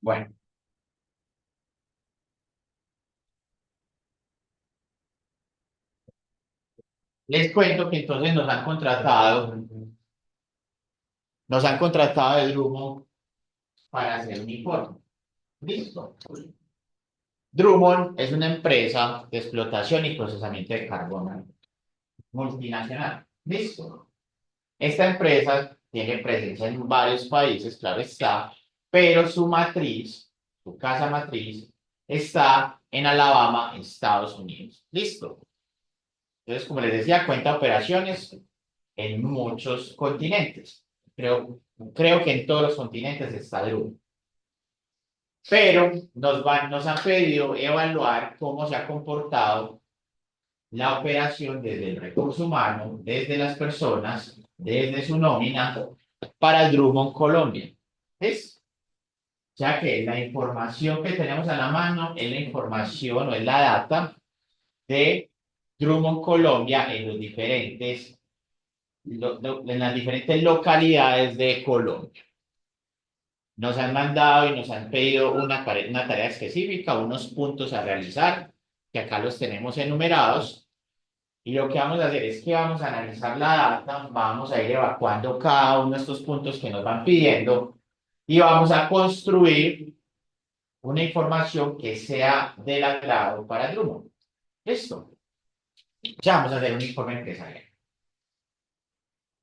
Bueno, les cuento que entonces nos han contratado de Drummond para hacer un informe. Listo. Drummond es una empresa de explotación y procesamiento de carbono multinacional. Listo. Esta empresa tiene presencia en varios países, claro está, pero su matriz, su casa matriz, está en Alabama, Estados Unidos. Listo. Entonces, como les decía, cuenta operaciones en muchos continentes. Creo que en todos los continentes está Drummond. Pero nos han pedido evaluar cómo se ha comportado la operación desde el recurso humano, desde las personas, desde su nómina, para el Drummond Colombia. ¿Es? Ya que la información que tenemos a la mano es la información o es la data de Drummond Colombia en en las diferentes localidades de Colombia. Nos han mandado y nos han pedido una tarea específica, unos puntos a realizar, que acá los tenemos enumerados. Y lo que vamos a hacer es que vamos a analizar la data, vamos a ir evacuando cada uno de estos puntos que nos van pidiendo y vamos a construir una información que sea del agrado para Drummond. Listo. Ya vamos a hacer un informe empresarial.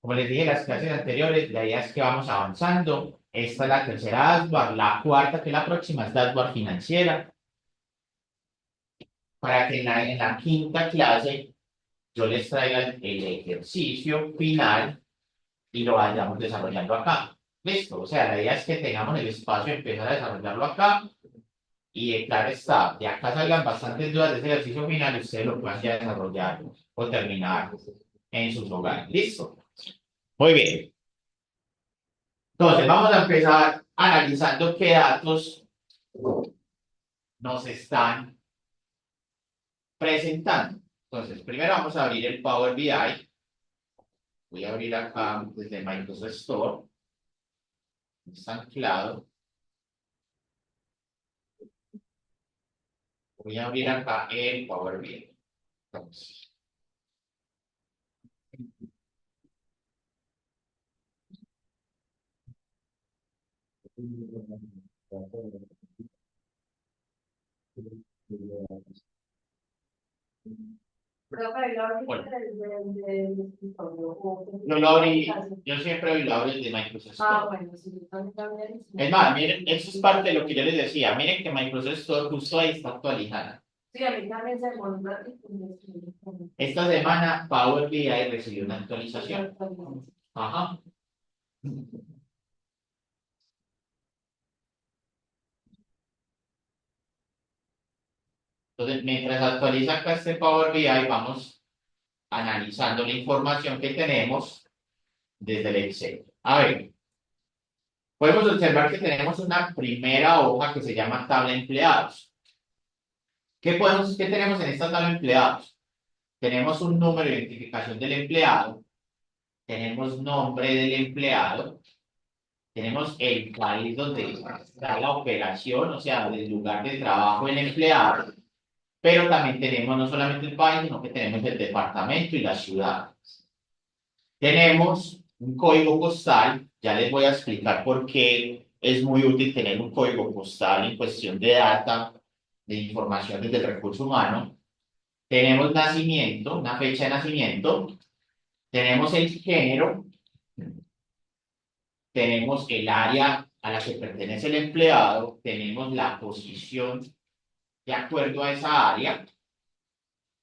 Como les dije en las clases anteriores, la idea es que vamos avanzando. Esta es la tercera dashboard, la cuarta, que es la próxima, es dashboard financiera, para que en la quinta clase yo les traiga el ejercicio final y lo vayamos desarrollando acá. Listo, o sea, la idea es que tengamos el espacio de empezar a desarrollarlo acá y claro está, de acá salgan bastantes dudas de ese ejercicio final y ustedes lo puedan ya desarrollar o terminar en sus hogares. Listo. Muy bien. Entonces, vamos a empezar analizando qué datos nos están presentando. Entonces, primero vamos a abrir el Power BI. Voy a abrir acá desde Microsoft Store. Está anclado. Voy a abrir acá el Power BI. Entonces, bueno, yo lo abrí, yo siempre lo abro desde Microsoft Store. Es más, miren, eso es parte de lo que yo les decía. Miren que Microsoft Store justo ahí está actualizada. Esta semana Power BI recibió una actualización. Ajá. Entonces, mientras actualiza acá este Power BI, vamos analizando la información que tenemos desde el Excel. A ver, podemos observar que tenemos una primera hoja que se llama tabla empleados. ¿Qué tenemos en esta tabla empleados? Tenemos un número de identificación del empleado, tenemos nombre del empleado, tenemos el país donde está la operación, o sea, el lugar de trabajo del empleado, pero también tenemos no solamente el país, sino que tenemos el departamento y la ciudad. Tenemos un código postal, ya les voy a explicar por qué es muy útil tener un código postal en cuestión de data, de información desde el recurso humano. Tenemos nacimiento, una fecha de nacimiento, tenemos el género, tenemos el área a la que pertenece el empleado, tenemos la posición de acuerdo a esa área,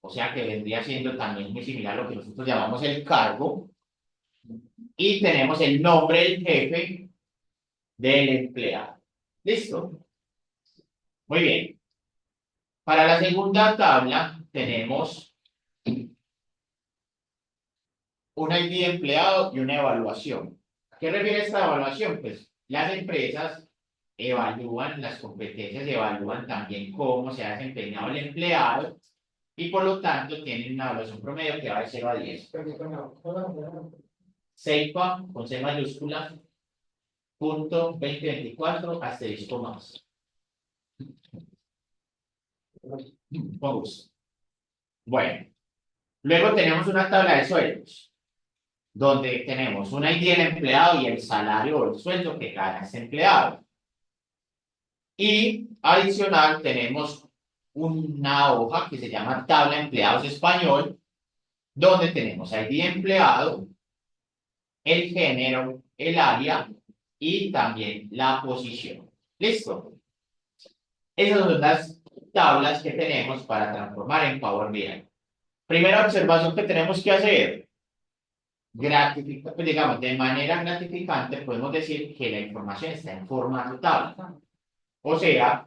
o sea que vendría siendo también muy similar a lo que nosotros llamamos el cargo, y tenemos el nombre del jefe del empleado. ¿Listo? Muy bien. Para la segunda tabla tenemos un ID de empleado y una evaluación. ¿A qué refiere esta evaluación? Pues las empresas evalúan las competencias, evalúan también cómo se ha desempeñado el empleado y por lo tanto tienen una evaluación promedio que va de 0 a 10. CEIPA con C mayúscula, punto 2024, asterisco más. Con gusto. Bueno, luego tenemos una tabla de sueldos, donde tenemos una ID del empleado y el salario o el sueldo que gana ese empleado. Y adicional tenemos una hoja que se llama tabla de empleados español, donde tenemos ID de empleado, el género, el área y también la posición. ¿Listo? Esas son las tablas que tenemos para transformar en Power BI. Primera observación que tenemos que hacer. Pues digamos, de manera gratificante podemos decir que la información está en formato tabla. O sea,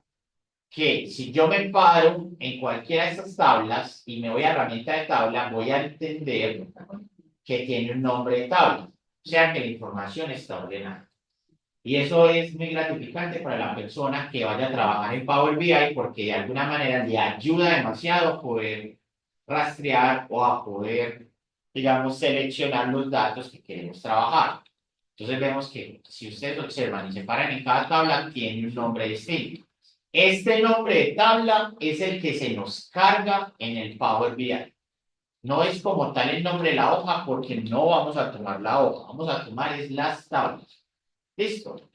que si yo me paro en cualquiera de estas tablas y me voy a herramienta de tabla, voy a entender que tiene un nombre de tabla. O sea que la información está ordenada. Y eso es muy gratificante para la persona que vaya a trabajar en Power BI porque de alguna manera le ayuda demasiado a poder rastrear o a poder, digamos, seleccionar los datos que queremos trabajar. Entonces vemos que si ustedes observan y se paran en cada tabla, tiene un nombre distinto. Este nombre de tabla es el que se nos carga en el Power BI. No es como tal el nombre de la hoja porque no vamos a tomar la hoja, vamos a tomar es las tablas. ¿Listo?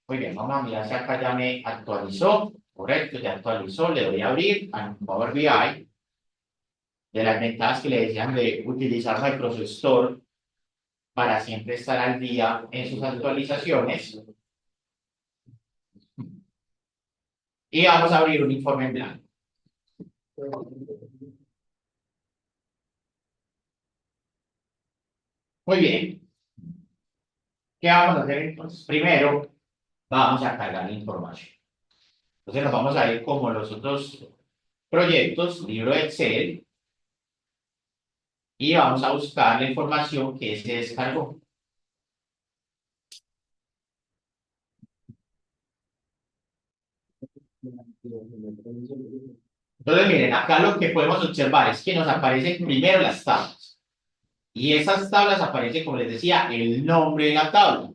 Muy bien, vamos a mirar si acá ya me actualizó. Correcto, ya actualizó. Le doy a abrir a Power BI. De las ventajas que le decían de utilizar Microsoft Store para siempre estar al día en sus actualizaciones. Y vamos a abrir un informe en blanco. Muy bien. ¿Qué vamos a hacer entonces? Primero, vamos a cargar la información. Entonces nos vamos a ir como los otros proyectos, libro de Excel, y vamos a buscar la información que se descargó. Entonces, miren, acá lo que podemos observar es que nos aparecen primero las tablas. Y esas tablas aparecen, como les decía, el nombre de la tabla.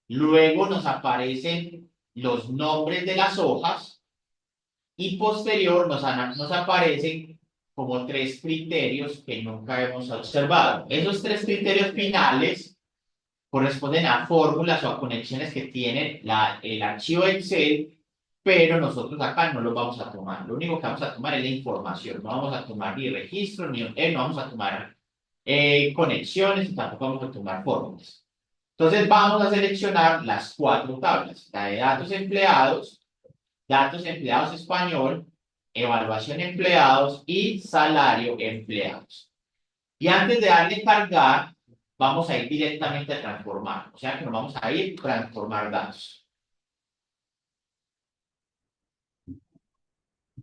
Luego nos aparecen los nombres de las hojas y posterior nos aparecen como tres criterios que nunca hemos observado. Esos tres criterios finales corresponden a fórmulas o a conexiones que tiene el archivo Excel, pero nosotros acá no los vamos a tomar. Lo único que vamos a tomar es la información. No vamos a tomar ni registro, ni no vamos a tomar conexiones y tampoco vamos a tomar fórmulas. Entonces vamos a seleccionar las cuatro tablas, la de datos empleados español, evaluación empleados y salario empleados. Y antes de darle cargar, vamos a ir directamente a transformar. O sea que nos vamos a ir a transformar datos.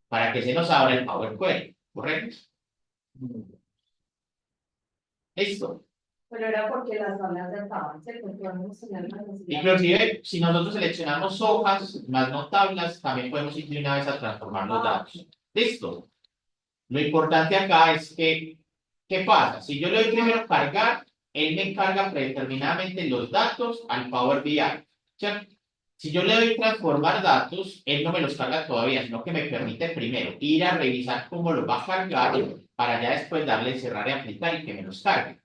Para que se nos abra el Power Query, ¿correcto? Listo. Pero era porque las tablas ya estaban, ¿cierto? Podemos tener la necesidad. Inclusive, si nosotros seleccionamos hojas, más no tablas, también podemos ir de una vez a transformar los datos. Listo. Lo importante acá es que, ¿qué pasa? Si yo le doy primero cargar, él me carga predeterminadamente los datos al Power BI. ¿Cierto? Si yo le doy transformar datos, él no me los carga todavía, sino que me permite primero ir a revisar cómo los va a cargar para ya después darle cerrar y aplicar y que me los cargue.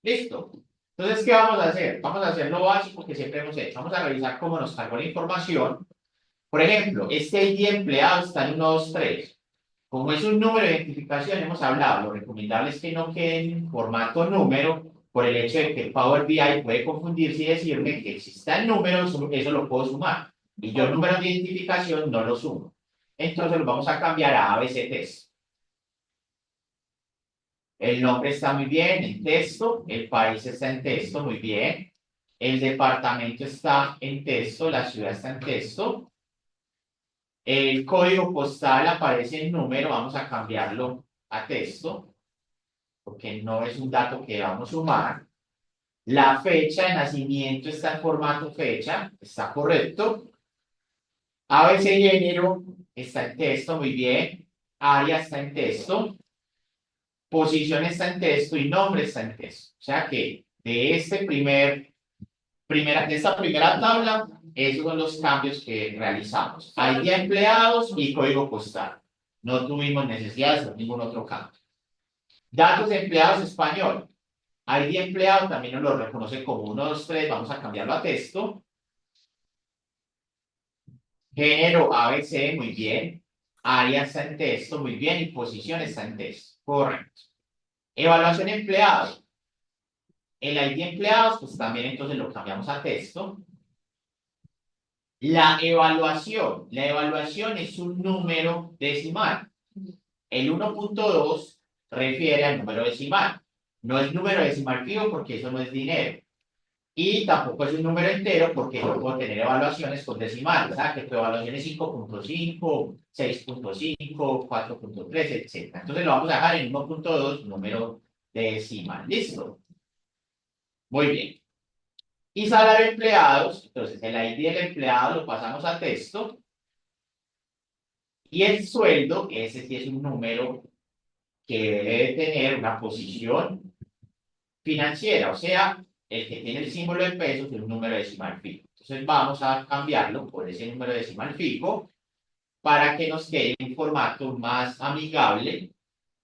¿Listo? Entonces, ¿qué vamos a hacer? Vamos a hacer lo básico que siempre hemos hecho. Vamos a revisar cómo nos cargó la información. Por ejemplo, este ID empleado está en 1, 2, 3. Como es un número de identificación, hemos hablado, lo recomendable es que no quede en formato número, por el hecho de que Power BI puede confundirse y decirme que si está el número, eso lo puedo sumar. Y yo el número de identificación no lo sumo. Entonces lo vamos a cambiar a ABC Test. El nombre está muy bien en texto, el país está en texto, muy bien. El departamento está en texto, la ciudad está en texto. El código postal aparece en número, vamos a cambiarlo a texto, porque no es un dato que vamos a sumar. La fecha de nacimiento está en formato fecha, está correcto. ABC género está en texto, muy bien. área está en texto, posición está en texto y nombre está en texto. O sea que de de esta primera tabla, esos son los cambios que realizamos. ID de empleados y código postal. No tuvimos necesidad de hacer ningún otro cambio. Datos de empleados español. ID empleado también nos lo reconoce como 1, 2, 3. Vamos a cambiarlo a texto. Género ABC, muy bien. Área está en texto, muy bien. Y posición está en texto. Correcto. Evaluación empleado. El ID empleados, pues también entonces lo cambiamos a texto. La evaluación es un número decimal. El 1.2 refiere al número decimal. No es número decimal fijo porque eso no es dinero. Y tampoco es un número entero porque yo puedo tener evaluaciones con decimales. O sea, que tu evaluación es 5.5, 6.5, 4.3, etc. Entonces lo vamos a dejar en 1.2, número decimal. ¿Listo? Muy bien. Y salario de empleados, entonces el ID del empleado lo pasamos a texto. Y el sueldo, ese sí es un número que debe tener una posición financiera, o sea, el que tiene el símbolo de pesos es un número decimal fijo. Entonces vamos a cambiarlo por ese número decimal fijo para que nos quede un formato más amigable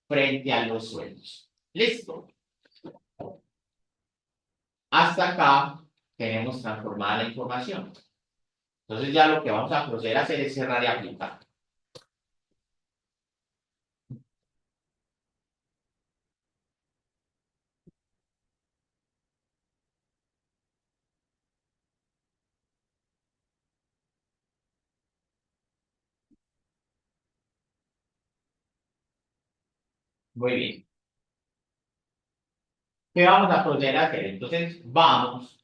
frente a los sueldos. ¿Listo? Hasta acá tenemos transformada la información. Entonces ya lo que vamos a proceder a hacer es cerrar y aplicar. Muy bien. ¿Qué vamos a proceder a hacer? Entonces vamos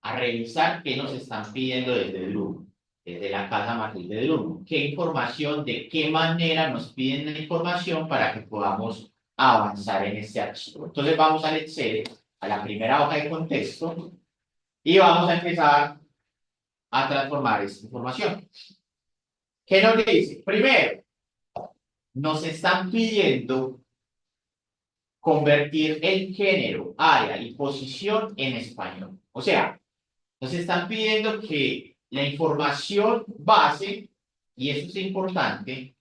a revisar qué nos están pidiendo desde el Drumo, desde la casa matriz de Drumo. ¿Qué información, de qué manera nos piden la información para que podamos avanzar en este archivo? Entonces vamos al Excel, a la primera hoja de contexto, y vamos a empezar a transformar esta información. ¿Qué nos dice? Primero, nos están pidiendo convertir el género, área y posición en español. O sea, nos están pidiendo que la información base, y eso es importante,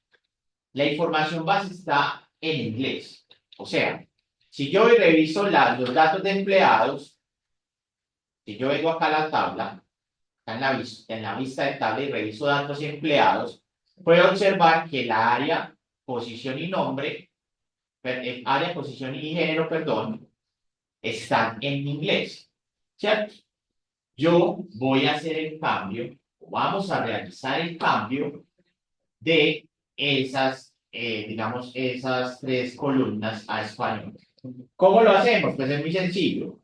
la información base está en inglés. O sea, si yo reviso los datos de empleados, si yo vengo acá a la tabla, acá en la vista de tabla y reviso datos y empleados, puedo observar que la área, posición y nombre, área, posición y género, perdón, están en inglés. ¿Cierto? Yo voy a hacer el cambio, vamos a realizar el cambio de esas, digamos, esas tres columnas a español. ¿Cómo lo hacemos? Pues es muy sencillo.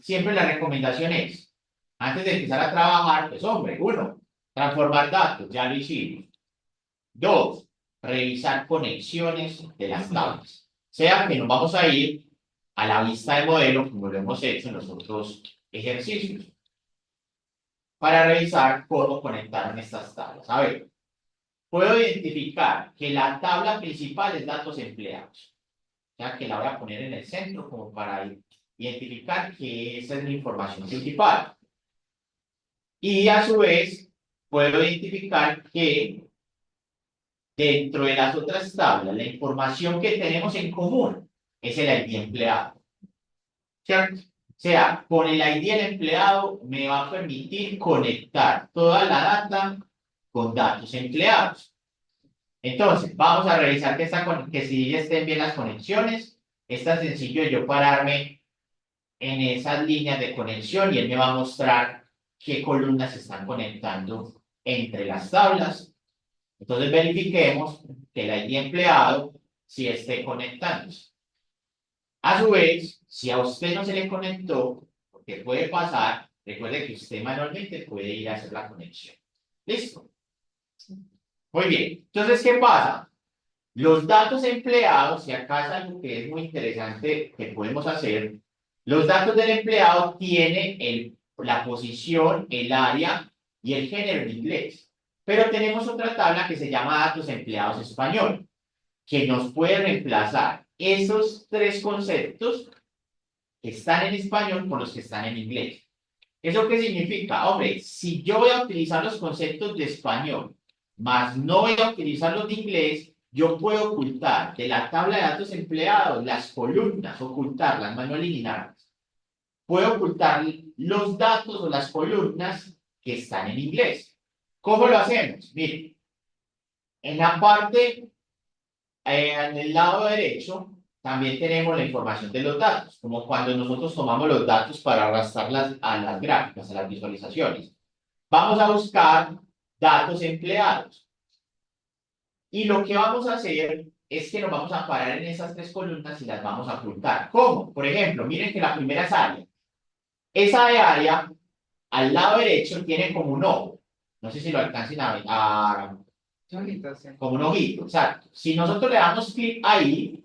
Siempre la recomendación es, antes de empezar a trabajar, pues hombre, uno, transformar datos, ya lo hicimos. Dos, revisar conexiones de las tablas. Sea que nos vamos a ir a la vista de modelo, como lo hemos hecho en los otros ejercicios, para revisar cómo conectaron estas tablas. A ver, puedo identificar que la tabla principal es datos empleados. O sea, que la voy a poner en el centro como para identificar que esa es mi información principal. Y a su vez, puedo identificar que dentro de las otras tablas, la información que tenemos en común es el ID empleado. ¿Cierto? O sea, con el ID del empleado me va a permitir conectar toda la data con datos empleados. Entonces, vamos a revisar que si estén bien las conexiones. Es tan sencillo yo pararme en esas líneas de conexión y él me va a mostrar qué columnas se están conectando entre las tablas. Entonces, verifiquemos que el ID empleado sí esté conectándose. A su vez, si a usted no se le conectó, porque puede pasar, recuerde que usted manualmente puede ir a hacer la conexión. ¿Listo? Muy bien. Entonces, ¿qué pasa? Los datos empleados, y acá es algo que es muy interesante que podemos hacer, los datos del empleado tienen la posición, el área y el género en inglés. Pero tenemos otra tabla que se llama datos empleados español, que nos puede reemplazar esos tres conceptos que están en español con los que están en inglés. ¿Eso qué significa? Hombre, si yo voy a utilizar los conceptos de español, más no voy a utilizar los de inglés, yo puedo ocultar de la tabla de datos empleados las columnas, ocultarlas, más no eliminarlas. Puedo ocultar los datos o las columnas que están en inglés. ¿Cómo lo hacemos? Miren, en la parte, en el lado derecho, también tenemos la información de los datos, como cuando nosotros tomamos los datos para arrastrarlas a las gráficas, a las visualizaciones. Vamos a buscar datos empleados. Y lo que vamos a hacer es que nos vamos a parar en esas tres columnas y las vamos a ocultar. ¿Cómo? Por ejemplo, miren que la primera es área. Esa de área, al lado derecho, tiene como un ojo. No sé si lo alcancen como un ojito, exacto. Si nosotros le damos clic ahí,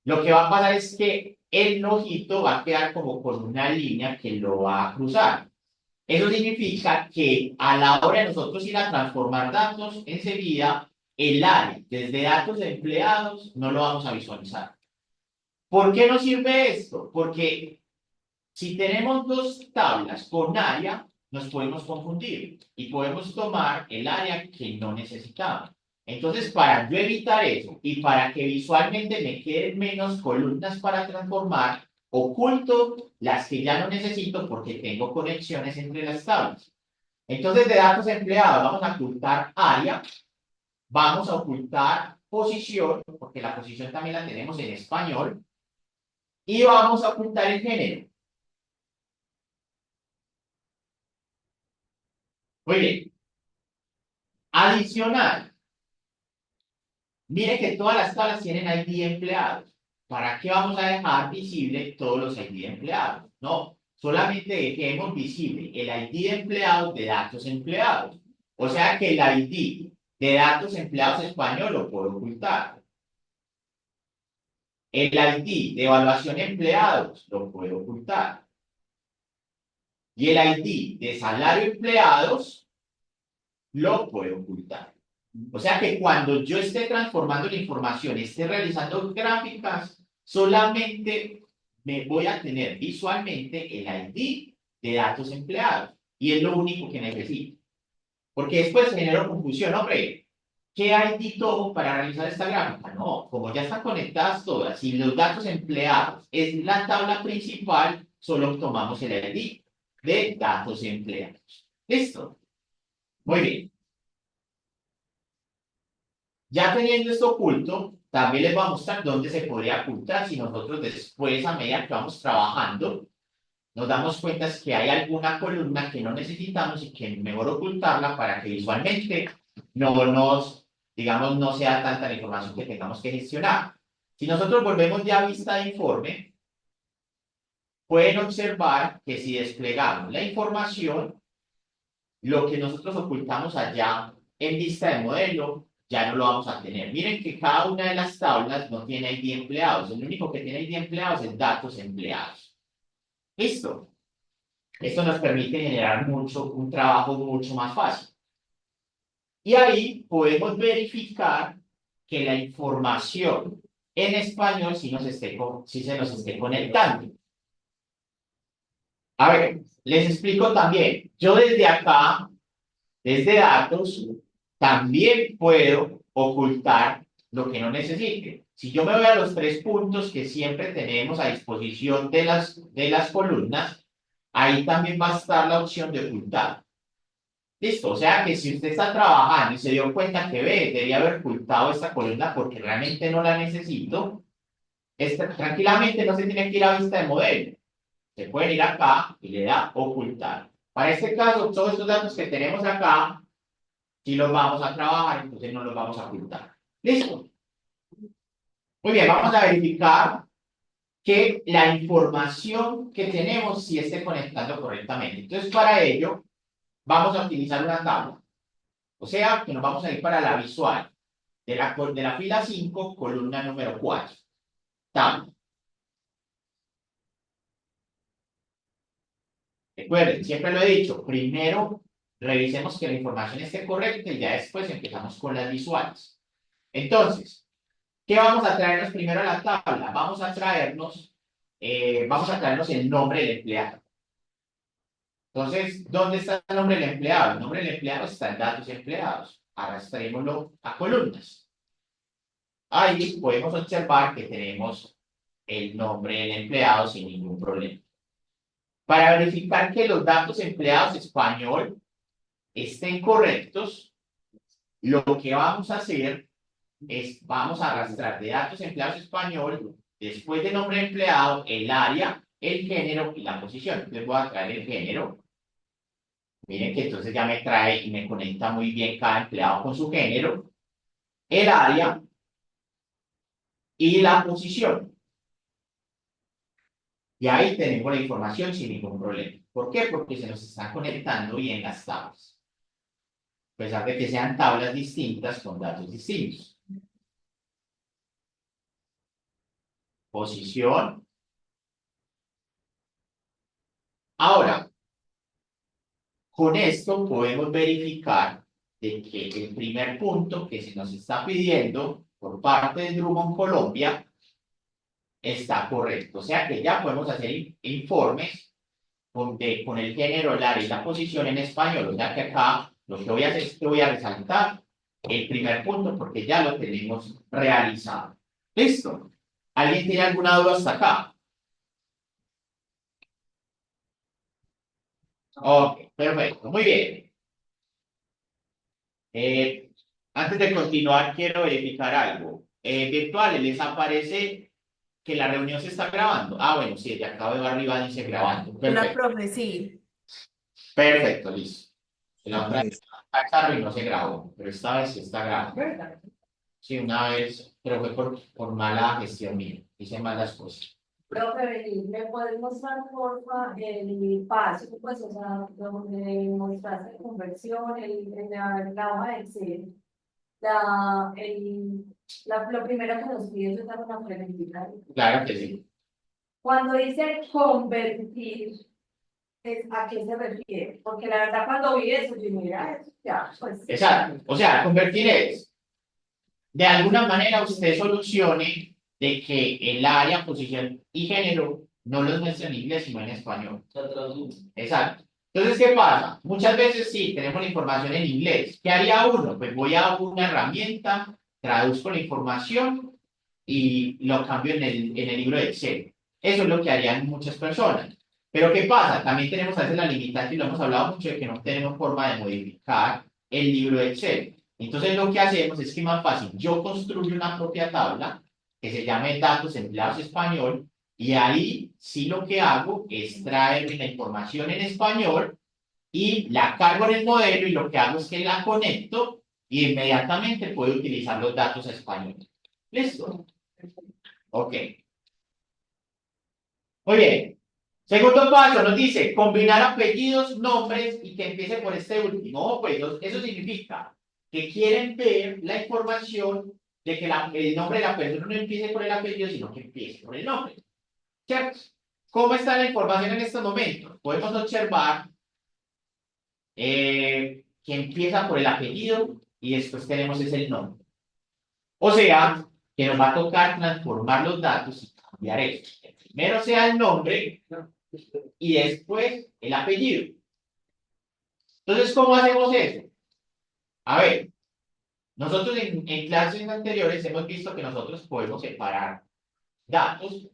lo que va a pasar es que el ojito va a quedar como con una línea que lo va a cruzar. Eso significa que a la hora de nosotros ir a transformar datos, enseguida el área, desde datos de empleados, no lo vamos a visualizar. ¿Por qué nos sirve esto? Porque si tenemos dos tablas con área, nos podemos confundir y podemos tomar el área que no necesitamos. Entonces, para yo evitar eso y para que visualmente me queden menos columnas para transformar, oculto las que ya no necesito porque tengo conexiones entre las tablas. Entonces, de datos empleados vamos a ocultar área, vamos a ocultar posición, porque la posición también la tenemos en español, y vamos a ocultar el género. Muy bien. Adicional, mire que todas las tablas tienen ID empleados. ¿Para qué vamos a dejar visible todos los ID empleados? No, solamente dejemos visible el ID de empleados de datos empleados. O sea que el ID de datos empleados español lo puedo ocultar. El ID de evaluación empleados lo puedo ocultar. Y el ID de salario empleados lo puedo ocultar. O sea que cuando yo esté transformando la información, esté realizando gráficas, solamente me voy a tener visualmente el ID de datos empleados. Y es lo único que necesito. Porque después genero confusión, hombre. ¿Qué ID tomo para realizar esta gráfica? No, como ya están conectadas todas y los datos empleados es la tabla principal, solo tomamos el ID de datos empleados. ¿Listo? Muy bien. Ya teniendo esto oculto, también les voy a mostrar dónde se podría ocultar si nosotros después, a medida que vamos trabajando, nos damos cuenta que hay alguna columna que no necesitamos y que es mejor ocultarla para que visualmente no nos, digamos, no sea tanta la información que tengamos que gestionar. Si nosotros volvemos ya a vista de informe, pueden observar que si desplegamos la información, lo que nosotros ocultamos allá en vista de modelo, ya no lo vamos a tener. Miren que cada una de las tablas no tiene ID empleados. El único que tiene ID empleados es datos empleados. ¿Listo? Esto nos permite generar un trabajo mucho más fácil. Y ahí podemos verificar que la información en español sí se nos esté conectando. A ver, les explico también. Yo desde acá, desde datos, también puedo ocultar lo que no necesite. Si yo me voy a los tres puntos que siempre tenemos a disposición de las columnas, ahí también va a estar la opción de ocultar. Listo, o sea que si usted está trabajando y se dio cuenta que ve, debería haber ocultado esta columna porque realmente no la necesito, tranquilamente no se tiene que ir a vista de modelo. Se puede ir acá y le da ocultar. Para este caso, todos estos datos que tenemos acá, si los vamos a trabajar, entonces no los vamos a ocultar. ¿Listo? Muy bien, vamos a verificar que la información que tenemos sí esté conectando correctamente. Entonces, para ello, vamos a utilizar una tabla. O sea, que nos vamos a ir para la visual de la fila 5, columna número 4. Tabla. Recuerden, siempre lo he dicho, primero revisemos que la información esté correcta y ya después empezamos con las visuales. Entonces, ¿qué vamos a traernos primero a la tabla? Vamos a traernos el nombre del empleado. Entonces, ¿dónde está el nombre del empleado? El nombre del empleado está en datos empleados. Arrastrémoslo a columnas. Ahí podemos observar que tenemos el nombre del empleado sin ningún problema. Para verificar que los datos empleados español estén correctos, lo que vamos a hacer es, vamos a arrastrar de datos empleados español, después de nombre empleado, el área, el género y la posición. Entonces voy a traer el género. Miren que entonces ya me trae y me conecta muy bien cada empleado con su género, el área y la posición. Y ahí tenemos la información sin ningún problema. ¿Por qué? Porque se nos están conectando bien las tablas. A pesar de que sean tablas distintas con datos distintos. Posición. Ahora, con esto podemos verificar de que el primer punto que se nos está pidiendo por parte de Drummond Colombia está correcto. O sea que ya podemos hacer informes con el género, el área y la posición en español. O sea que acá lo que voy a hacer es que voy a resaltar el primer punto porque ya lo tenemos realizado. ¿Listo? ¿Alguien tiene alguna duda hasta acá? Ok, perfecto, muy bien. Antes de continuar, quiero verificar algo. Virtuales, ¿les aparece que la reunión se está grabando? Ah, bueno, sí, de acá veo arriba dice grabando. La Perfecto, profe, sí. perfecto, listo. La otra vez Listo. está y no se grabó, pero esta vez sí está grabando. Sí, una vez, pero fue por mala gestión mía. Hice malas cosas. Profe, vení, ¿me puedes mostrar, porfa, el paso, pues, o sea, donde mostraste conversión, la hoja de Excel? Lo primero que nos pide es dar una preguntita. Claro que sí. Cuando dice convertir, ¿a qué se refiere? Porque la verdad, cuando vi eso, yo mira, eso ya, pues. Exacto. O sea, convertir es, de alguna manera usted solucione de que el área, posición y género no los muestra en inglés, sino en español. Exacto. Entonces, ¿qué pasa? Muchas veces sí, tenemos la información en inglés. ¿Qué haría uno? Pues voy a una herramienta, traduzco la información y lo cambio en el libro de Excel. Eso es lo que harían muchas personas. Pero ¿qué pasa? También tenemos a veces la limitante, y lo hemos hablado mucho, de que no tenemos forma de modificar el libro de Excel. Entonces lo que hacemos es que más fácil, yo construyo una propia tabla que se llame datos empleados español y ahí sí lo que hago es traer la información en español y la cargo en el modelo y lo que hago es que la conecto y inmediatamente puedo utilizar los datos españoles. ¿Listo? Ok. Muy bien. Segundo paso nos dice combinar apellidos, nombres y que empiece por este último. Pues eso significa que quieren ver la información de que el nombre de la persona no empiece por el apellido, sino que empiece por el nombre. ¿Cierto? ¿Cómo está la información en estos momentos? Podemos observar que empieza por el apellido y después tenemos ese el nombre. O sea, que nos va a tocar transformar los datos y cambiar esto. Primero sea el nombre y después el apellido. Entonces, ¿cómo hacemos eso? A ver, nosotros en clases anteriores hemos visto que nosotros podemos separar datos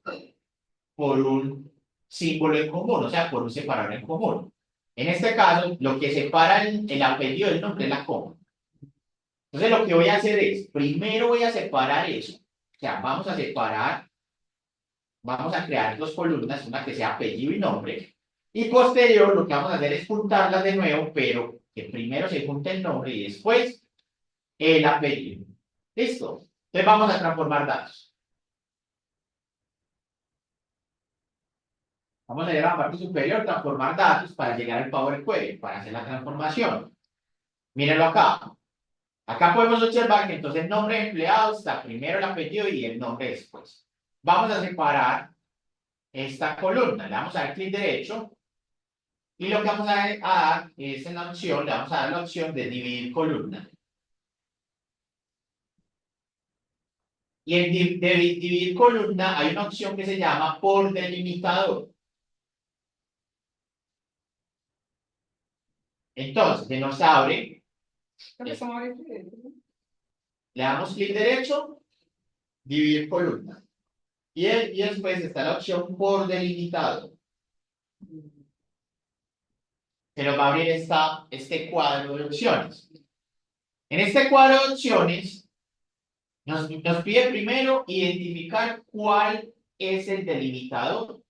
por un símbolo en común, o sea, por un separador en común. En este caso, lo que separa el apellido del nombre es la coma. Entonces, lo que voy a hacer es, primero voy a separar eso. O sea, vamos a crear dos columnas, una que sea apellido y nombre. Y posterior, lo que vamos a hacer es juntarlas de nuevo, pero que primero se junte el nombre y después el apellido. ¿Listo? Entonces vamos a transformar datos. Vamos a ir a la parte superior, transformar datos para llegar al Power Query, para hacer la transformación. Mírenlo acá. Acá podemos observar que entonces el nombre de empleado está primero el apellido y el nombre después. Vamos a separar esta columna. Le vamos a dar clic derecho Y lo que vamos a dar es en la opción, le vamos a dar la opción de dividir columna. Y en dividir columna hay una opción que se llama por delimitador. Entonces, se nos abre, le damos clic derecho, dividir columna. Y después está la opción por delimitado. Se nos va a abrir este cuadro de opciones. En este cuadro de opciones nos pide primero identificar cuál es el delimitador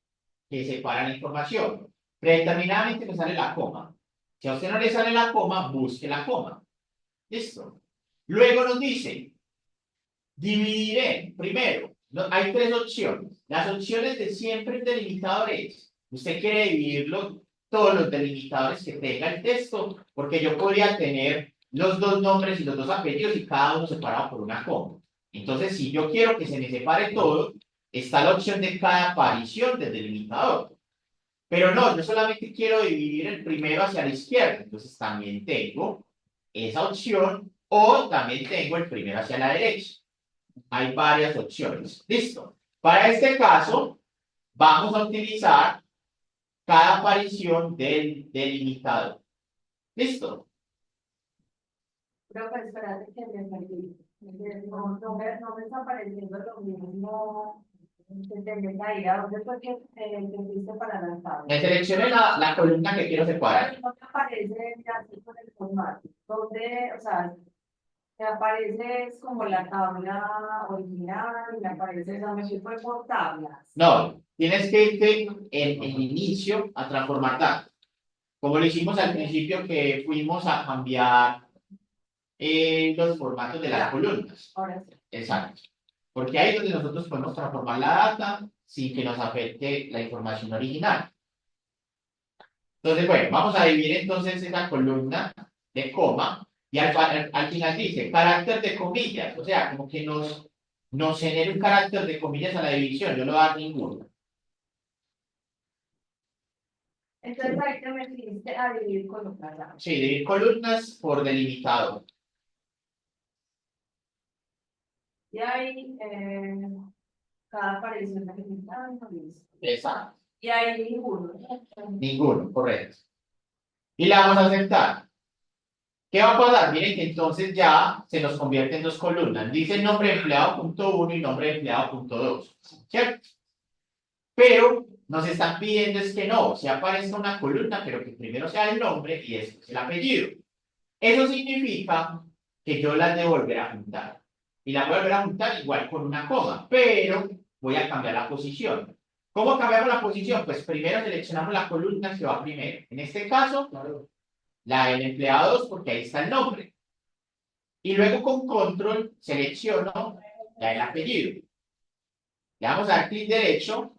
que separa la información. Predeterminadamente me sale la coma. Si a usted no le sale la coma, busque la coma. Listo. Luego nos dice, dividiré primero. Hay tres opciones. Las opciones de siempre el delimitador es, usted quiere dividirlo todos los delimitadores que tenga el texto, porque yo podría tener los dos nombres y los dos apellidos y cada uno separado por una coma. Entonces, si yo quiero que se me separe todo, está la opción de cada aparición del delimitador. Pero no, yo solamente quiero dividir el primero hacia la izquierda, entonces también tengo esa opción, o también tengo el primero hacia la derecha. Hay varias opciones. Listo. Para este caso, vamos a utilizar cada aparición del delimitador. ¿Listo? Pero pues espérate que me perdí. No me está apareciendo lo mismo. ¿Dónde fue que te fuiste para la tabla? Me seleccioné la columna que quiero separar. No me aparece así con el formato. ¿Dónde, o sea, me aparece es como la tabla original y me aparece, o sea, me fui por tablas? No, tienes que irte en inicio a transformar datos. Como lo hicimos al principio que fuimos a cambiar los formatos de las columnas. Ahora sí. Exacto. Porque ahí es donde nosotros podemos transformar la data sin que nos afecte la información original. Entonces, bueno, vamos a dividir entonces esa columna de coma y al final dice carácter de comillas, o sea, como que nos genere un carácter de comillas a la división, yo no voy a dar ninguno. Entonces ahí te metiste a dividir columnas. Sí, dividir columnas por delimitado. Y ahí cada aparición de listo. Exacto. Y ahí ninguno. Ninguno, correcto. Y la vamos a aceptar. ¿Qué va a pasar? Miren que entonces ya se nos convierte en dos columnas. Dice nombre de empleado punto 1 y nombre de empleado punto 2. ¿Cierto? Pero nos están pidiendo es que no, se aparezca una columna, pero que primero sea el nombre y después el apellido. Eso significa que yo las debo volver a juntar. Y las voy a volver a juntar igual con una coma, pero voy a cambiar la posición. ¿Cómo cambiamos la posición? Pues primero seleccionamos la columna que va primero. En este caso, la del empleado 2, porque ahí está el nombre. Y luego con control selecciono ya el apellido. Le vamos a dar clic derecho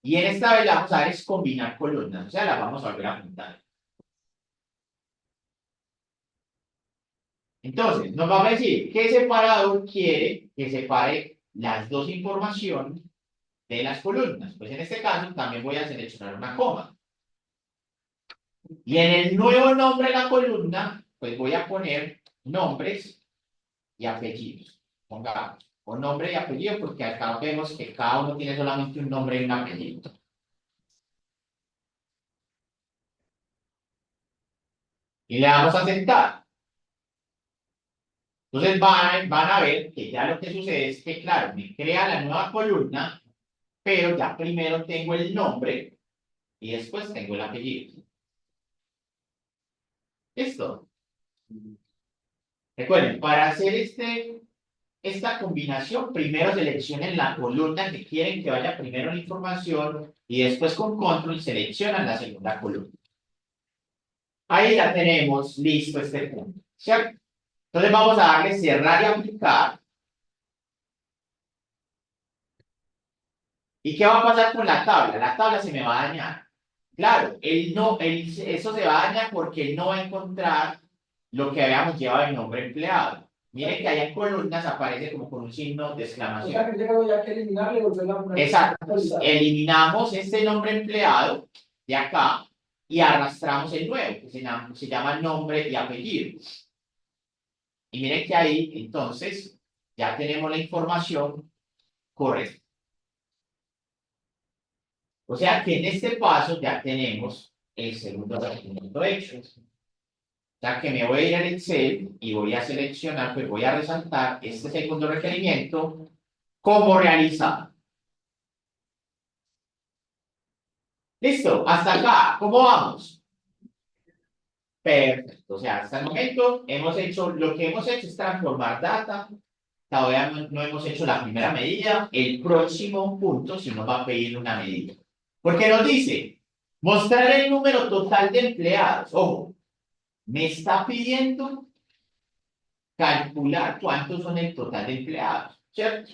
y en esta vez le vamos a dar es combinar columnas, o sea, las vamos a volver a juntar. Entonces, nos va a decir qué separador quiere que separe las dos informaciones de las columnas. Pues en este caso también voy a seleccionar una coma. Y en el nuevo nombre de la columna, pues voy a poner nombres y apellidos. Pongamos, o nombre y apellido, porque acá vemos que cada uno tiene solamente un nombre y un apellido. Y le damos a aceptar. Entonces van a ver que ya lo que sucede es que, claro, me crea la nueva columna, pero ya primero tengo el nombre y después tengo el apellido. ¿Listo? Recuerden, para hacer esta combinación, primero seleccionen la columna que quieren que vaya primero la información y después con control seleccionan la segunda columna. Ahí ya tenemos listo este punto, ¿cierto? Entonces vamos a darle cerrar y aplicar. ¿Y qué va a pasar con la tabla? La tabla se me va a dañar. Claro, eso se va a dañar porque él no va a encontrar lo que habíamos llevado en nombre empleado. Miren que allá en columnas aparece como con un signo de exclamación. O sea, que tengo ya que eliminarle y volverla a poner. Exacto. Eliminamos este nombre empleado de acá y arrastramos el nuevo, que se llama nombre y apellido. Y miren que ahí, entonces, ya tenemos la información correcta. O sea que en este paso ya tenemos el segundo requerimiento hecho. O sea que me voy a ir al Excel y voy a seleccionar, pues voy a resaltar este segundo requerimiento como realizado. Listo, hasta acá, ¿cómo vamos? Perfecto, o sea, hasta el momento hemos hecho, lo que hemos hecho es transformar data, todavía no hemos hecho la primera medida, el próximo punto si nos va a pedir una medida. Porque nos dice, mostrar el número total de empleados, ojo, me está pidiendo calcular cuántos son el total de empleados, ¿cierto?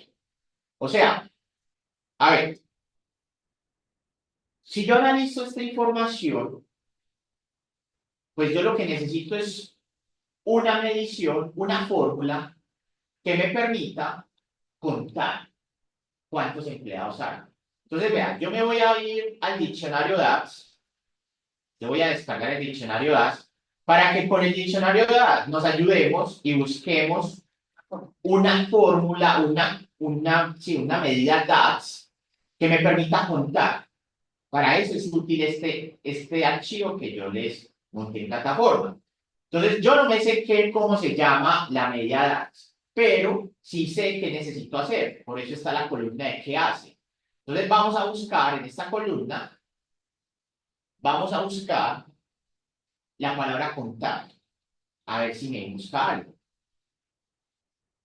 O sea, a ver, si yo analizo esta información, pues yo lo que necesito es una medición, una fórmula que me permita contar cuántos empleados hay. Entonces, vean, yo me voy a ir al diccionario DAX, yo voy a descargar el diccionario DAX, para que con el diccionario DAX nos ayudemos y busquemos una fórmula, una medida DAX que me permita contar. Para eso es útil este archivo que yo les monté en plataforma. Entonces, yo no me sé cómo se llama la medida DAX, pero sí sé qué necesito hacer. Por eso está la columna de qué hace. Entonces, vamos a buscar en esta columna, vamos a buscar la palabra contar. A ver si me busca algo.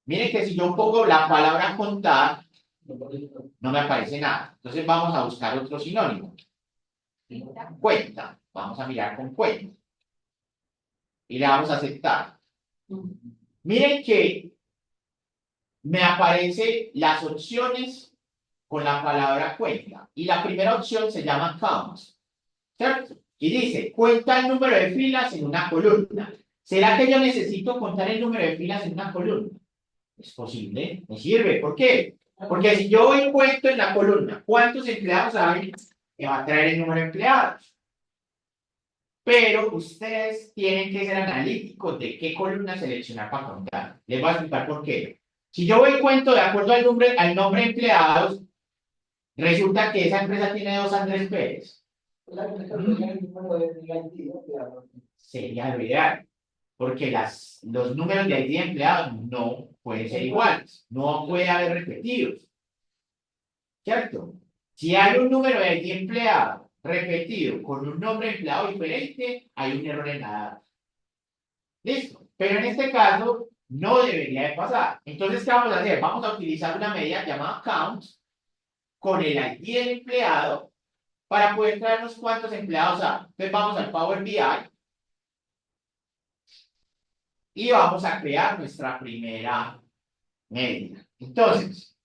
Miren que si yo pongo la palabra contar, no me aparece nada. Entonces, vamos a buscar otro sinónimo. Cuenta. Vamos a mirar con cuenta. Y le vamos a aceptar. Miren que me aparecen las opciones con la palabra cuenta. Y la primera opción se llama count, ¿cierto? Y dice, cuenta el número de filas en una columna. ¿Será que yo necesito contar el número de filas en una columna? Es posible, me sirve. ¿Por qué? Porque si yo voy y cuento en la columna cuántos empleados hay, me va a traer el número de empleados. Pero ustedes tienen que ser analíticos de qué columna seleccionar para contar. Les voy a explicar por qué. Si yo voy y cuento de acuerdo al nombre de empleados, resulta que esa empresa tiene dos Andrés Pérez. Sería lo ideal, porque los números de ID de empleados no pueden ser iguales, no puede haber repetidos, ¿cierto? Si hay un número de ID empleado repetido con un nombre de empleado diferente, hay un error en la data. Listo, pero en este caso no debería de pasar. Entonces, ¿qué vamos a hacer? Vamos a utilizar una medida llamada count con el ID del empleado para poder traernos cuántos empleados hay. Entonces vamos al Power BI y vamos a crear nuestra primera medida. Entonces,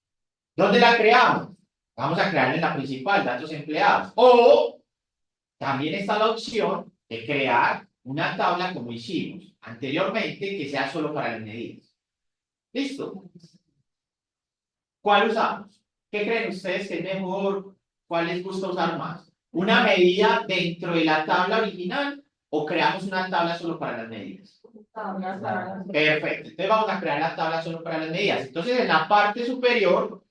¿dónde la creamos? Vamos a crearla en la principal, datos empleados. O también está la opción de crear una tabla como hicimos anteriormente que sea solo para las medidas. ¿Listo? ¿Cuál usamos? ¿Qué creen ustedes que es mejor? ¿Cuál les gusta usar más? ¿Una medida dentro de la tabla original o creamos una tabla solo para las medidas? Perfecto. Entonces vamos a crear la tabla solo para las medidas. Entonces en la parte superior,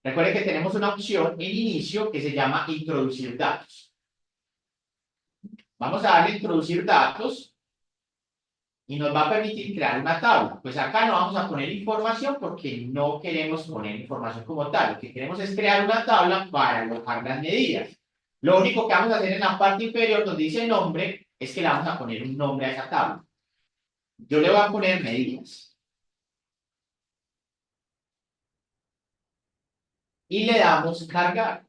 recuerden que tenemos una opción en inicio que se llama introducir datos. Vamos a darle introducir datos y nos va a permitir crear una tabla. Pues acá no vamos a poner información porque no queremos poner información como tal. Lo que queremos es crear una tabla para alojar las medidas. Lo único que vamos a hacer en la parte inferior donde dice nombre es que le vamos a poner un nombre a esa tabla. Yo le voy a poner medidas. Y le damos cargar.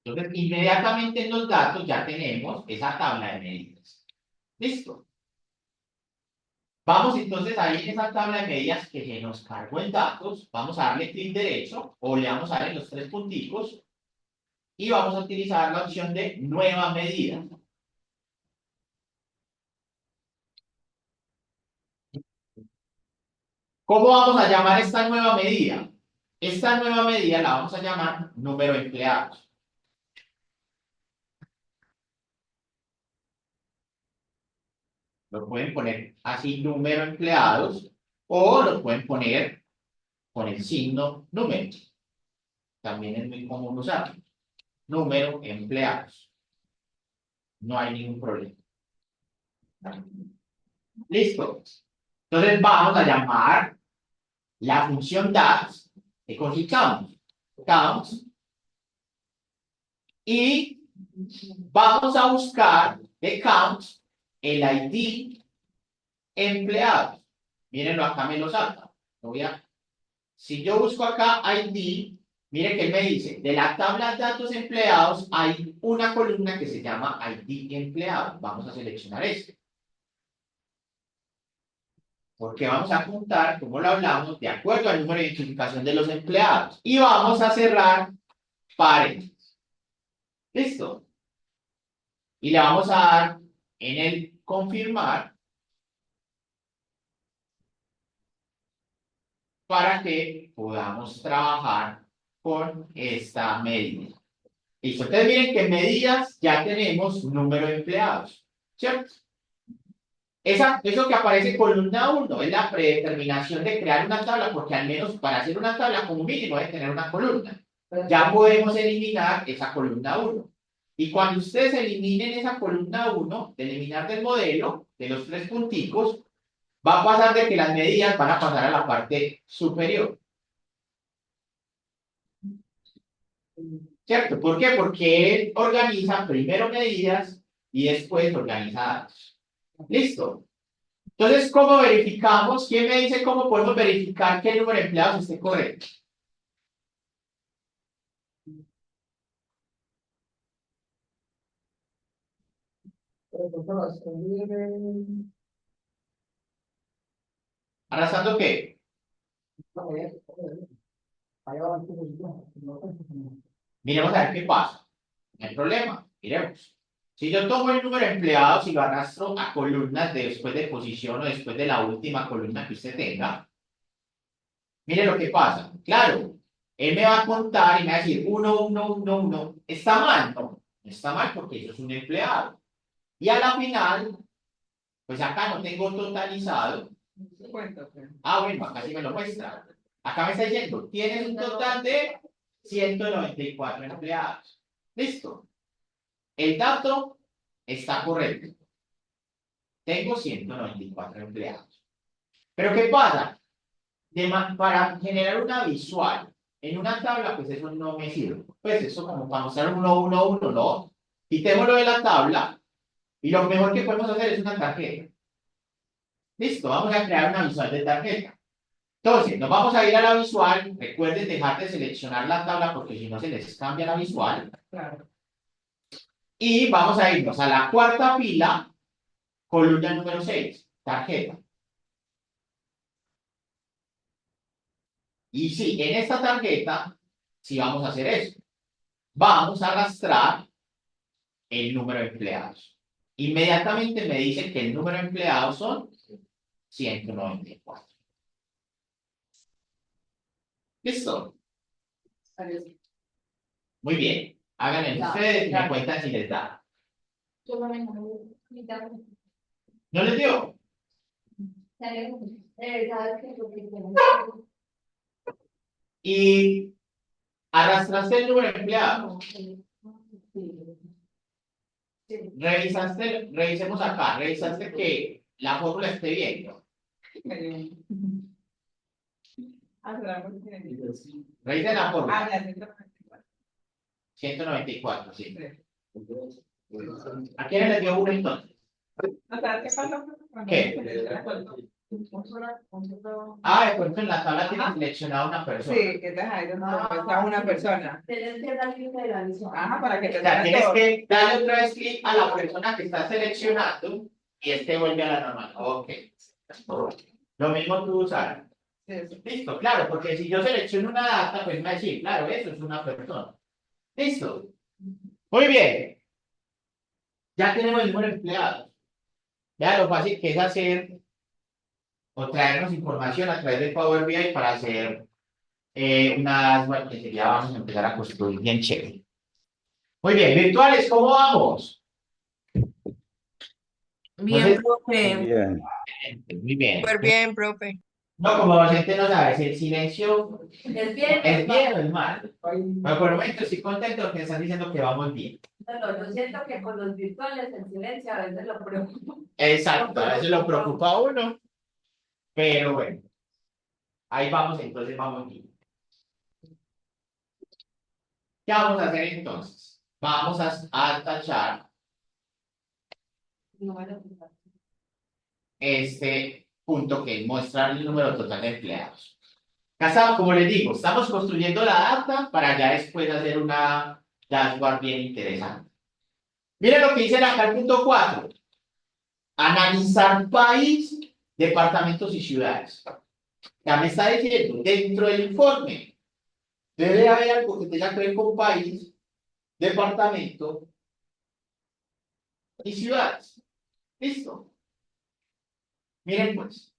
Entonces, inmediatamente en los datos ya tenemos esa tabla de medidas. ¿Listo? Vamos entonces ahí en esa tabla de medidas que se nos cargó en datos, vamos a darle clic derecho o le vamos a dar en los tres punticos y vamos a utilizar la opción de nueva medida. ¿Cómo vamos a llamar esta nueva medida? Esta nueva medida la vamos a llamar número de empleados. Lo pueden poner así, número de empleados, o lo pueden poner con el signo número. También es muy común usarlo. Número de empleados. No hay ningún problema. Listo. Entonces vamos a llamar la función that con count, y vamos a buscar de count el ID empleados. Mírenlo, acá me lo salta. Si yo busco acá ID, miren que él me dice, de la tabla de datos empleados hay una columna que se llama ID empleados. Vamos a seleccionar este. Porque vamos a contar, como lo hablamos, de acuerdo al número de identificación de los empleados. Y vamos a cerrar paréntesis. ¿Listo? Y le vamos a dar en el confirmar para que podamos trabajar con esta medida. Listo. Entonces miren que en medidas ya tenemos número de empleados. ¿Cierto? Eso que aparece columna 1 es la predeterminación de crear una tabla, porque al menos para hacer una tabla como mínimo debe tener una columna. Ya podemos eliminar esa columna 1. Y cuando ustedes eliminen esa columna 1, de eliminar del modelo, de los 3 punticos, va a pasar de que las medidas van a pasar a la parte superior. ¿Cierto? ¿Por qué? Porque él organiza primero medidas y después organiza datos. ¿Listo? Entonces, ¿cómo verificamos? ¿Quién me dice cómo podemos verificar que el número de empleados esté correcto? ¿Arrasando qué? Miremos a ver qué pasa. No hay problema. Miremos. Si yo tomo el número de empleados y lo arrastro a columnas después de posición o después de la última columna que usted tenga, mire lo que pasa. Claro, él me va a contar y me va a decir 1, 1, 1, 1. ¿Está mal? No, no está mal porque eso es un empleado. Y a la final, pues acá no tengo totalizado. Ah, bueno, acá sí me lo muestra. Acá me está diciendo, tienes un total de 194 empleados. Listo. El dato está correcto. Tengo 194 empleados. Pero ¿qué pasa? Para generar una visual en una tabla, pues eso no me sirve. Pues eso como para mostrar 1, 1, 1, no. Quitémoslo de la tabla y lo mejor que podemos hacer es una tarjeta. Listo, vamos a crear una visual de tarjeta. Entonces, nos vamos a ir a la visual. Recuerden dejar de seleccionar la tabla porque si no se les cambia la visual. Claro. Y vamos a irnos a la cuarta fila, columna número 6, tarjeta. Y sí, en esta tarjeta, sí vamos a hacer eso. Vamos a arrastrar el número de empleados. Inmediatamente me dice que el número de empleados son 194. ¿Listo? Muy bien. Háganlo ustedes y me cuentan si les da. ¿No les dio? Y arrastraste el número de empleados. Revisemos acá. Revisaste que la fórmula esté bien, ¿no? Revisen la fórmula. 194, sí. ¿A quién les dio uno entonces? ¿Qué? Ah, por ejemplo, en la tabla tiene seleccionado una persona. Sí, que ahí donde está una persona. Tienes que darle de la visión. Ajá, para que te O sea, tienes que darle otra vez clic a la persona que está seleccionando y este vuelve a la normal. Ok. Lo mismo tú, Sara. Listo, claro, porque si yo selecciono una data, pues me va a decir, claro, eso es una persona. Listo. Muy bien. Ya tenemos el número de empleados. Ya lo fácil que es hacer o traernos información a través de Power BI para hacer unas, bueno, que ya vamos a empezar a construir bien chévere. Muy bien, virtuales, ¿cómo vamos? No Bien, sé, Muy profe. bien. muy bien. Súper bien, profe. No, como docente no sabe si el silencio ¿Es bien? es bien o es mal. Bueno, por el momento estoy contento porque me están diciendo que vamos bien. No, yo siento que con los virtuales el silencio a veces lo preocupa. Exacto, a veces lo preocupa a uno, pero bueno, ahí vamos, entonces vamos bien. ¿Qué vamos a hacer entonces? Vamos a tachar este punto que muestra el número total de empleados. Acá, como les digo, estamos construyendo la data para ya después hacer una dashboard bien interesante. Miren lo que dice acá el punto 4. Analizar país, departamentos y ciudades. Ya me está diciendo, dentro del informe, debe haber algo que tenga que ver con país, departamento y ciudades. ¿Listo? Miren pues.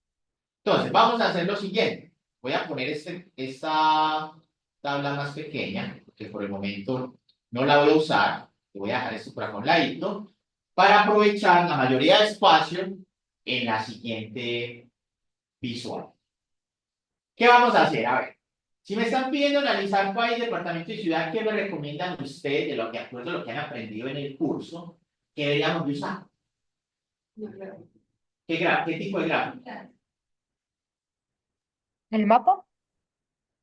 Entonces, vamos a hacer lo siguiente. Voy a poner esta tabla más pequeña, porque por el momento no la voy a usar. Voy a dejar esto por acá a un ladito, para aprovechar la mayoría de espacio en la siguiente visual. ¿Qué vamos a hacer? A ver, si me están pidiendo analizar país, departamento y ciudad, ¿qué me recomiendan ustedes de lo que, acuerdo a lo que han aprendido en el curso, que deberíamos de usar? ¿Qué tipo de gráfico? ¿El mapa?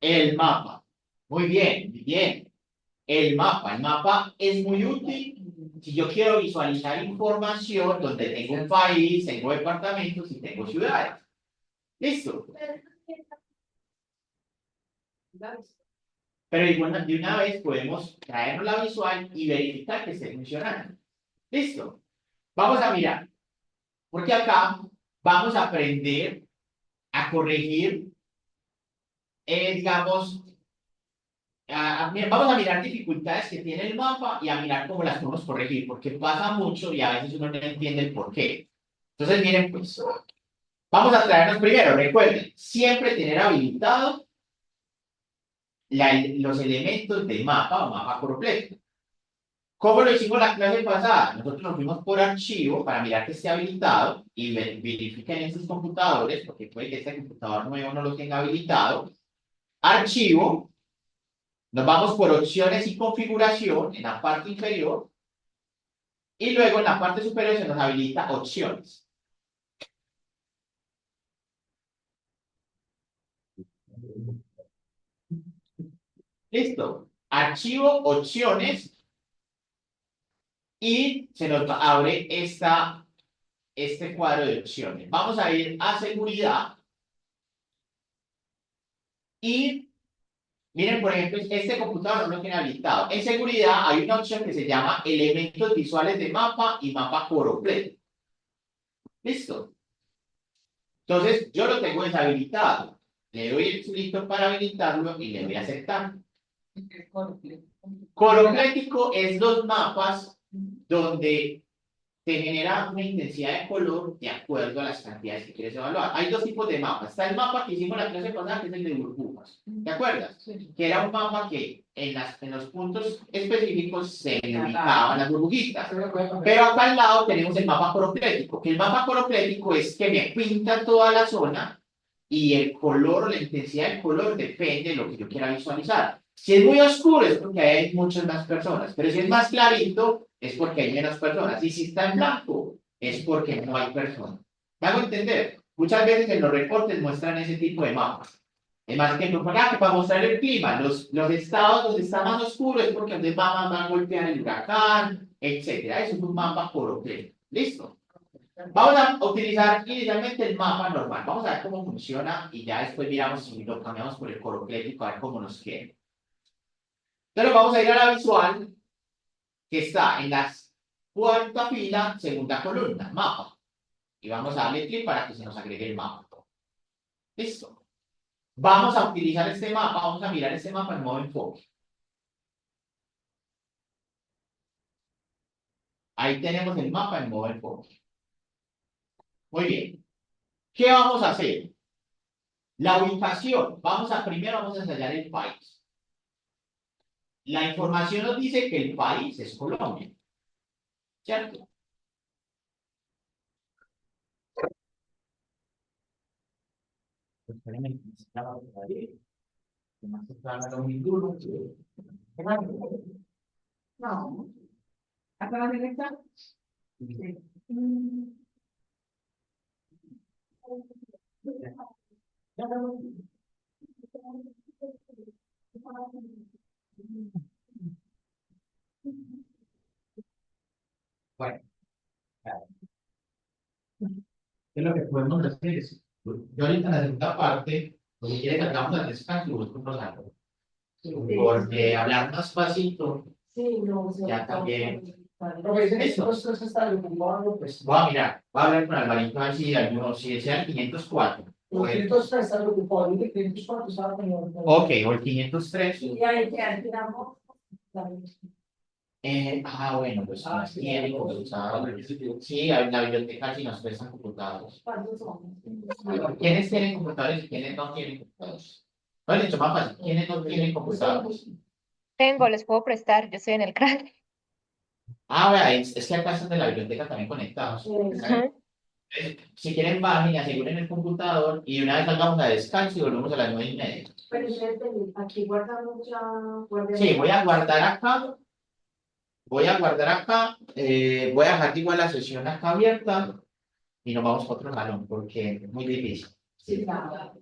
El mapa. Muy bien, muy bien. El mapa es muy útil si yo quiero visualizar información donde tengo un país, tengo departamentos y tengo ciudades. ¿Listo? Pero igual de una vez podemos traernos la visual y verificar que esté funcionando. ¿Listo? Vamos a mirar, porque acá vamos a aprender a corregir, digamos, vamos a mirar dificultades que tiene el mapa y a mirar cómo las podemos corregir, porque pasa mucho y a veces uno no entiende el por qué. Entonces, miren, pues, vamos a traernos primero, recuerden, siempre tener habilitado los elementos del mapa o mapa completo. ¿Cómo lo hicimos la clase pasada? Nosotros nos fuimos por archivo para mirar que esté habilitado y verifiquen en sus computadores, porque puede que este computador nuevo no lo tenga habilitado. Archivo, nos vamos por opciones y configuración en la parte inferior y luego en la parte superior se nos habilita opciones. Listo. Archivo, opciones y se nos abre este cuadro de opciones. Vamos a ir a seguridad y miren, por ejemplo, este computador no lo tiene habilitado. En seguridad hay una opción que se llama elementos visuales de mapa y mapa completo. ¿Listo? Entonces, yo lo tengo deshabilitado. Le doy el listo para habilitarlo y le voy a aceptar. Coloplético es los mapas donde te genera una intensidad de color de acuerdo a las cantidades que quieres evaluar. Hay dos tipos de mapas. Está el mapa que hicimos la clase pasada, que es el de burbujas. ¿Te acuerdas? Que era un mapa que en los puntos específicos se ubicaban las burbujitas. Pero acá al lado tenemos el mapa coroplético, que el mapa coroplético es que me pinta toda la zona y el color o la intensidad del color depende de lo que yo quiera visualizar. Si es muy oscuro es porque hay muchas más personas, pero si es más clarito es porque hay menos personas. Y si está en blanco es porque no hay personas. ¿Me hago entender? Muchas veces en los reportes muestran ese tipo de mapas. Es más que para mostrar el clima, los estados donde está más oscuro es porque donde va a golpear el huracán, etcétera. Eso es un mapa completo. ¿Listo? Vamos a utilizar inicialmente el mapa normal. Vamos a ver cómo funciona y ya después miramos si lo cambiamos por el coroplético a ver cómo nos queda. Entonces vamos a ir a la visual que está en la cuarta fila, segunda columna, mapa. Y vamos a darle clic para que se nos agregue el mapa. Listo. Vamos a utilizar este mapa, vamos a mirar este mapa en modo enfoque. Ahí tenemos el mapa en modo enfoque. Muy bien. ¿Qué vamos a hacer? La ubicación. Primero vamos a ensayar el país. La información nos dice que el país es Colombia, ¿cierto? Espérenme, no. ¿Hasta la derecha? Sí. Bueno, ¿qué es lo que podemos hacer? Yo ahorita en la segunda parte, lo que quiere que hagamos al descanso y busco otros árboles. Porque hablar más pasito, Sí, no, ya también. Eso. Esto se está ocupando, pues. Voy a mirar, voy a hablar con Alvarito a ver si alguno, si desea el 504. O el 503 está ocupado, el 504 estaba con ok, o el 503. Y ahí que alquilamos. Bueno, pues más tiene computadores. Sí, hay una biblioteca si nos prestan computadores. ¿Cuántos son? ¿Quiénes tienen computadores y quiénes no tienen computadores? Bueno, dicho más fácil, ¿quiénes no tienen computadores? Tengo, les puedo prestar, yo estoy en el crack. Vea, es que acá están de la biblioteca también conectados. Ujú. Si quieren, bajen y aseguren el computador y una vez salgamos a descanso y volvemos a las 9:30. Pero aquí guardamos ya. Sí, voy a guardar acá, voy a dejar igual la sesión acá abierta y nos vamos a otro salón porque es muy difícil. Sí, ya.